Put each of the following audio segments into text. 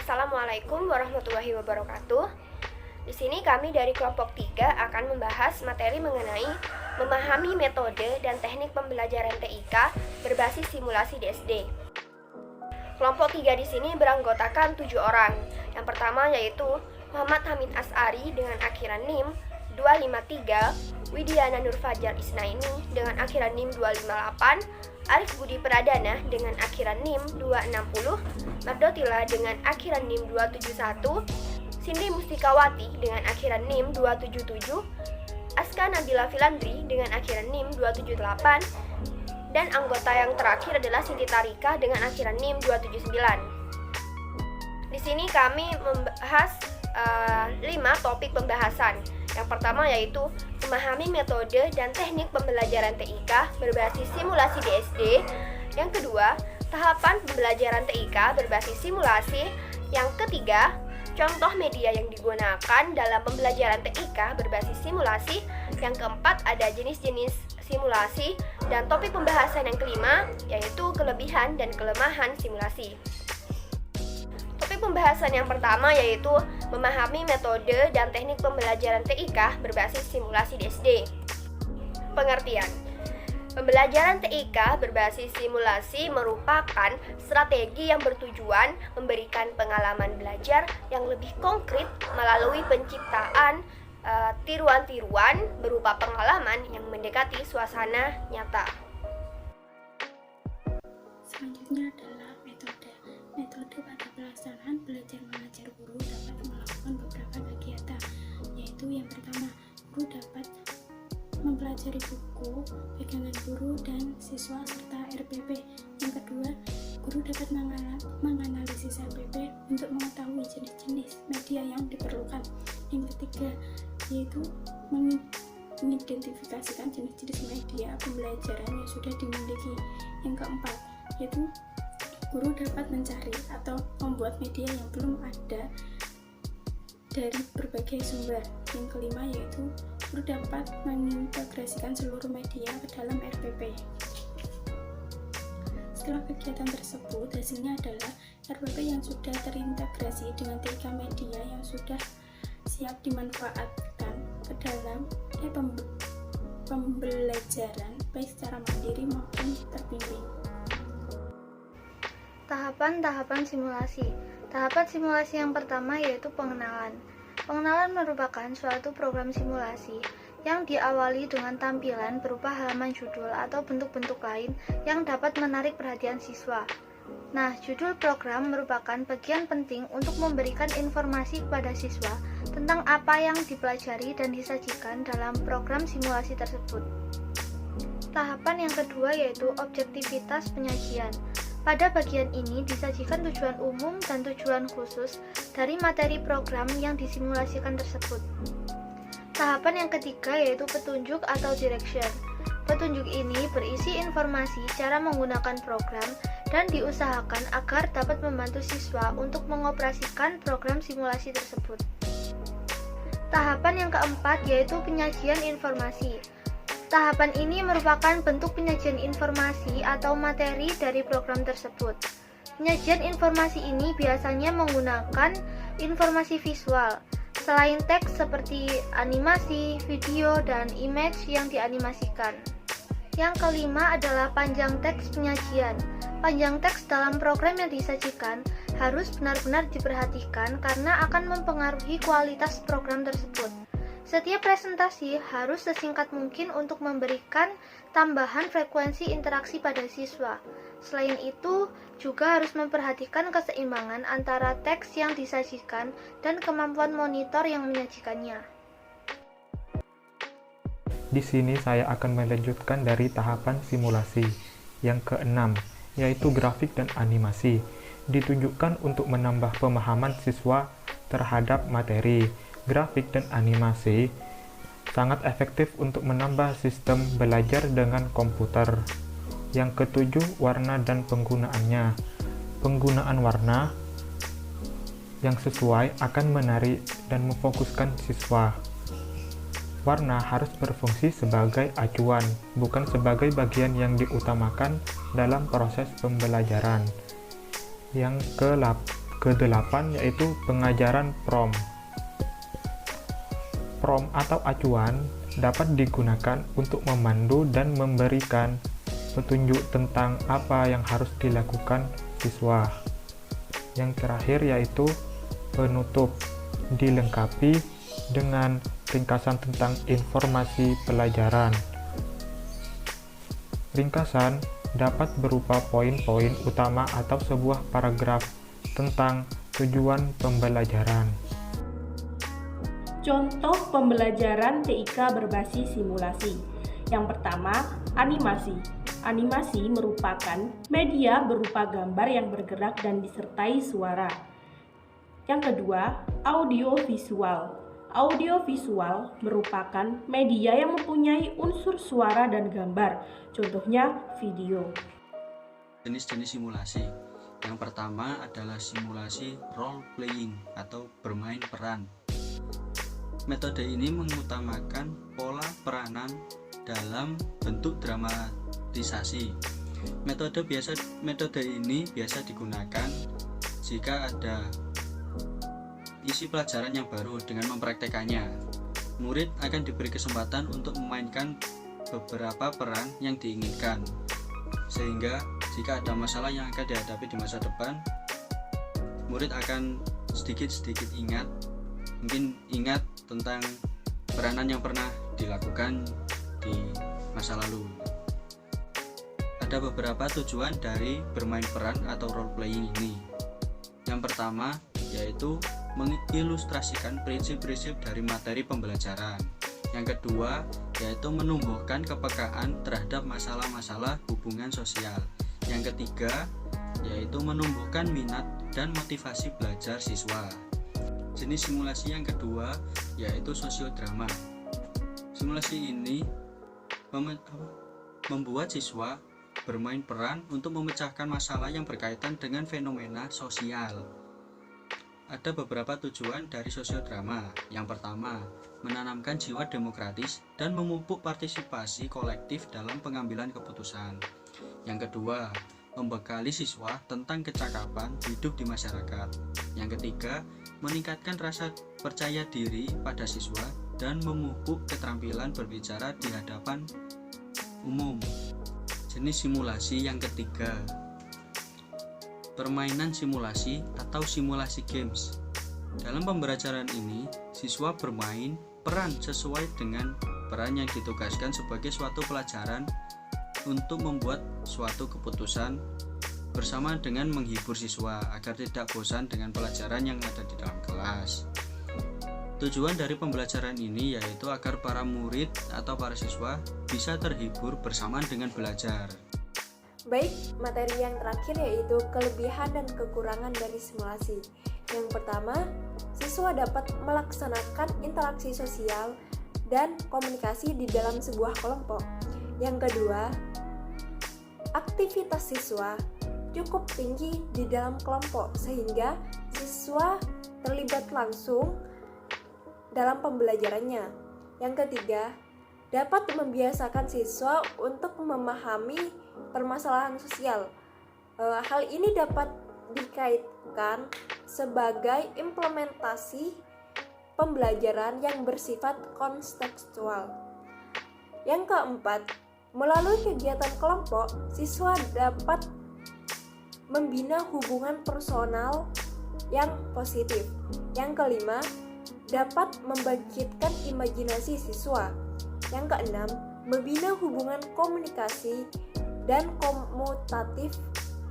Assalamualaikum warahmatullahi wabarakatuh. Di sini kami dari kelompok 3 akan membahas materi mengenai memahami metode dan teknik pembelajaran TIK berbasis simulasi DSD. Kelompok 3 di sini beranggotakan 7 orang. Yang pertama yaitu Muhammad Hamid As'ari dengan akhiran NIM 253, Widiana Nur Fajar Isnaini dengan akhiran NIM 258, Arif Budi Pradana dengan akhiran NIM 260, Mardotila dengan akhiran NIM 271, Cindy Mustikawati dengan akhiran NIM 277, Aska Nabila Filandri dengan akhiran NIM 278, dan anggota yang terakhir adalah Sinti Tarika dengan akhiran NIM 279. Di sini kami membahas 5 topik pembahasan. Yang pertama yaitu memahami metode dan teknik pembelajaran TIK berbasis simulasi DSD. Yang kedua, tahapan pembelajaran TIK berbasis simulasi. Yang ketiga, contoh media yang digunakan dalam pembelajaran TIK berbasis simulasi. Yang keempat, ada jenis-jenis simulasi. Dan topik pembahasan yang kelima yaitu kelebihan dan kelemahan simulasi. Topik pembahasan yang pertama yaitu memahami metode dan teknik pembelajaran TIK berbasis simulasi DSD. Pengertian: pembelajaran TIK berbasis simulasi merupakan strategi yang bertujuan memberikan pengalaman belajar yang lebih konkret melalui penciptaan tiruan-tiruan berupa pengalaman yang mendekati suasana nyata. Selanjutnya adalah metode. Metode pada pelaksanaan belajar mengajar guru dapat melakukan beberapa kegiatan, yaitu yang pertama, guru dapat mempelajari buku, pegangan guru dan siswa serta RPP. Yang kedua, guru dapat menganalisis RPP untuk mengetahui jenis-jenis media yang diperlukan. Yang ketiga, yaitu mengidentifikasikan jenis-jenis media pembelajaran yang sudah dimiliki. Yang keempat, yaitu guru dapat mencari atau membuat media yang belum ada dari berbagai sumber. Yang kelima yaitu guru dapat mengintegrasikan seluruh media ke dalam RPP. Setelah kegiatan tersebut, hasilnya adalah RPP yang sudah terintegrasi dengan 3 media yang sudah siap dimanfaatkan ke dalam pembelajaran baik secara mandiri maupun terbimbing. Tahapan-tahapan simulasi. Tahapan simulasi yang pertama yaitu pengenalan. Pengenalan merupakan suatu program simulasi yang diawali dengan tampilan berupa halaman judul atau bentuk-bentuk lain yang dapat menarik perhatian siswa. Nah, judul program merupakan bagian penting untuk memberikan informasi kepada siswa tentang apa yang dipelajari dan disajikan dalam program simulasi tersebut. Tahapan yang kedua yaitu objektivitas penyajian. Pada bagian ini disajikan tujuan umum dan tujuan khusus dari materi program yang disimulasikan tersebut. Tahapan yang ketiga yaitu petunjuk atau direction. Petunjuk ini berisi informasi cara menggunakan program dan diusahakan agar dapat membantu siswa untuk mengoperasikan program simulasi tersebut. Tahapan yang keempat yaitu penyajian informasi. Tahapan ini merupakan bentuk penyajian informasi atau materi dari program tersebut. Penyajian informasi ini biasanya menggunakan informasi visual, selain teks seperti animasi, video, dan image yang dianimasikan. Yang kelima adalah panjang teks penyajian. Panjang teks dalam program yang disajikan harus benar-benar diperhatikan karena akan mempengaruhi kualitas program tersebut. Setiap presentasi harus sesingkat mungkin untuk memberikan tambahan frekuensi interaksi pada siswa. Selain itu, juga harus memperhatikan keseimbangan antara teks yang disajikan dan kemampuan monitor yang menyajikannya. Di sini saya akan melanjutkan dari tahapan simulasi yang keenam, yaitu grafik dan animasi. Ditunjukkan untuk menambah pemahaman siswa terhadap materi. Grafik dan animasi sangat efektif untuk menambah sistem belajar dengan komputer. Yang ketujuh, warna dan penggunaannya. Penggunaan warna yang sesuai akan menarik dan memfokuskan siswa. Warna harus berfungsi sebagai acuan, bukan sebagai bagian yang diutamakan dalam proses pembelajaran. Yang ke-8 yaitu pengajaran PROM. PROM atau acuan dapat digunakan untuk memandu dan memberikan petunjuk tentang apa yang harus dilakukan siswa. Yang terakhir yaitu penutup, dilengkapi dengan ringkasan tentang informasi pelajaran. Ringkasan dapat berupa poin-poin utama atau sebuah paragraf tentang tujuan pembelajaran. Contoh pembelajaran TIK berbasis simulasi. Yang pertama, animasi. Animasi merupakan media berupa gambar yang bergerak dan disertai suara. Yang kedua, audiovisual. Audiovisual merupakan media yang mempunyai unsur suara dan gambar, contohnya video. Jenis-jenis simulasi. Yang pertama adalah simulasi role playing atau bermain peran. Metode ini mengutamakan pola peranan dalam bentuk dramatisasi. Metode ini biasa digunakan jika ada isi pelajaran yang baru. Dengan mempraktekannya, murid akan diberi kesempatan untuk memainkan beberapa peran yang diinginkan, sehingga jika ada masalah yang akan dihadapi di masa depan, murid akan sedikit-sedikit mungkin ingat tentang peranan yang pernah dilakukan di masa lalu. Ada beberapa tujuan dari bermain peran atau role playing ini. Yang pertama yaitu mengilustrasikan prinsip-prinsip dari materi pembelajaran. Yang kedua yaitu menumbuhkan kepekaan terhadap masalah-masalah hubungan sosial. Yang ketiga yaitu menumbuhkan minat dan motivasi belajar siswa. Jenis simulasi yang kedua yaitu sosiodrama. Simulasi ini membuat siswa bermain peran untuk memecahkan masalah yang berkaitan dengan fenomena sosial. Ada beberapa tujuan dari sosiodrama. Yang pertama, menanamkan jiwa demokratis dan memupuk partisipasi kolektif dalam pengambilan keputusan. Yang kedua, membekali siswa tentang kecakapan hidup di masyarakat. Yang ketiga, meningkatkan rasa percaya diri pada siswa dan memupuk keterampilan berbicara di hadapan umum. Jenis simulasi yang ketiga, permainan simulasi atau simulasi games. Dalam pembelajaran ini, siswa bermain peran sesuai dengan peran yang ditugaskan sebagai suatu pelajaran untuk membuat suatu keputusan bersama dengan menghibur siswa agar tidak bosan dengan pelajaran yang ada di dalam kelas. Tujuan dari pembelajaran ini yaitu agar para murid atau para siswa bisa terhibur bersamaan dengan belajar. Baik, materi yang terakhir yaitu kelebihan dan kekurangan dari simulasi. Yang pertama, siswa dapat melaksanakan interaksi sosial dan komunikasi di dalam sebuah kelompok. Yang kedua, aktivitas siswa cukup tinggi di dalam kelompok sehingga siswa terlibat langsung dalam pembelajarannya. Yang ketiga, dapat membiasakan siswa untuk memahami permasalahan sosial. Hal ini dapat dikaitkan sebagai implementasi pembelajaran yang bersifat kontekstual. Yang keempat, melalui kegiatan kelompok, siswa dapat membina hubungan personal yang positif. Yang kelima, dapat membangkitkan imajinasi siswa. Yang keenam, membina hubungan komunikasi dan komutatif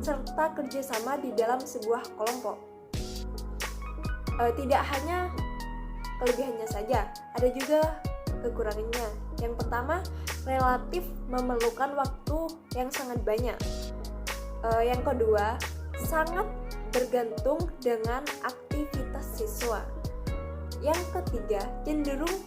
serta kerjasama di dalam sebuah kelompok. Tidak hanya kelebihannya saja, ada juga kekurangannya. Yang pertama, relatif memerlukan waktu yang sangat banyak. Yang kedua, sangat bergantung dengan aktivitas siswa. Yang ketiga, cenderung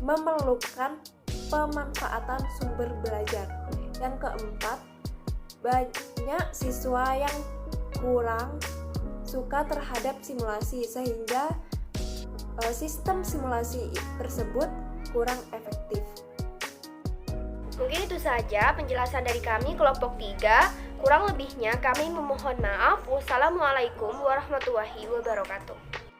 memerlukan pemanfaatan sumber belajar. Yang keempat, banyak siswa yang kurang suka terhadap simulasi sehingga sistem simulasi tersebut kurang efektif. Mungkin itu saja penjelasan dari kami kelompok 3 Kurang lebihnya kami memohon maaf. Wassalamualaikum warahmatullahi wabarakatuh.